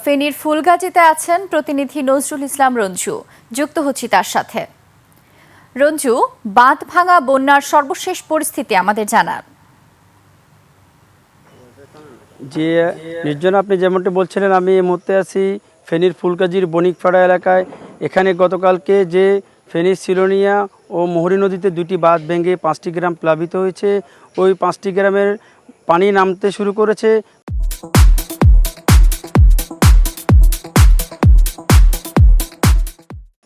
ফেনীর ফুলগাজীতে আছেন প্রতিনিধি নজরুল ইসলাম রঞ্জু। যুক্ত হচ্ছি তার সাথে। রঞ্জু, বাঁধ ভাঙা বন্যার সর্বশেষ পরিস্থিতি আমাদের জানান। যে নির্জন আপনি যেমনটি বলছিলেন, আমি এই মুহূর্তে আছি ফেনীর ফুলগাজীর বণিকপাড়া এলাকায়। এখানে গতকালকে যে ফেনীর সিলোনিয়া ও মোহরী নদীতে দুটি বাঁধ ভেঙে 5টি গ্রাম প্লাবিত হয়েছে, ওই 5টি গ্রামের পানি নামতে শুরু করেছে।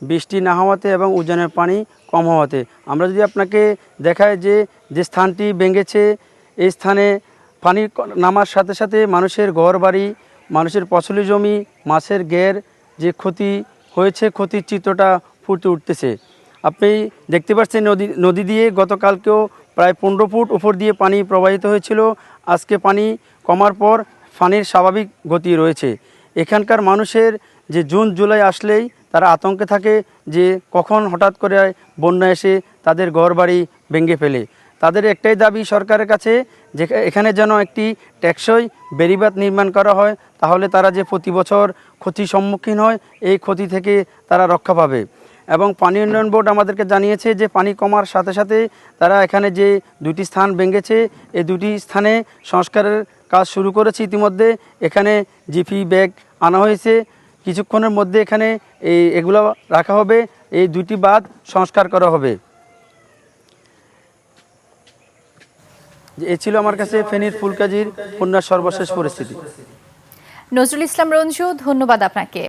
বৃষ্টি না হওয়াতে এবং উজানের পানি কম হওয়াতে আমরা যদি আপনাকে দেখাই যে স্থানটি ভেঙেছে, এই স্থানে পানি নামার সাথে সাথে মানুষের ঘরবাড়ি, মানুষের ফসলি জমি, মাছের ঘের যে ক্ষতি হয়েছে, ক্ষতির চিত্রটা ফুটে উঠতেছে। আপনি দেখতে পাচ্ছেন নদী দিয়ে গতকালকেও প্রায় 15 ফুট উপর দিয়ে পানি প্রবাহিত হয়েছিল। আজকে পানি কমার পর পানির স্বাভাবিক গতি রয়েছে। এখানকার মানুষের যে জুন জুলাই আসলেই তারা আতঙ্কে থাকে যে কখন হঠাৎ করে বন্যা এসে তাদের ঘরবাড়ি ভেঙে ফেলে। তাদের একটাই দাবি সরকারের কাছে যে এখানে যেন একটি টেকসই বেড়িবাঁধ নির্মাণ করা হয়, তাহলে তারা যে প্রতি বছর ক্ষতির সম্মুখীন হয় এই ক্ষতি থেকে তারা রক্ষা পাবে। এবং পানি উন্নয়ন বোর্ড আমাদেরকে জানিয়েছে যে পানি কমার সাথে সাথে তারা এখানে যে দুটি স্থান ভেঙেছে এই দুটি স্থানে সংস্কারের কাজ শুরু করেছে ইতিমধ্যে। এখানে জিপি ব্যাগ আনা হয়েছে, কিছুক্ষণের মধ্যে এখানে এগুলো রাখা হবে, এই দুটি বাঁধ সংস্কার করা হবে। এ ছিল আমার কাছে ফেনীর ফুলগাজীর বন্যার সর্বশেষ পরিস্থিতি। নজরুল ইসলাম রঞ্জু, ধন্যবাদ আপনাকে।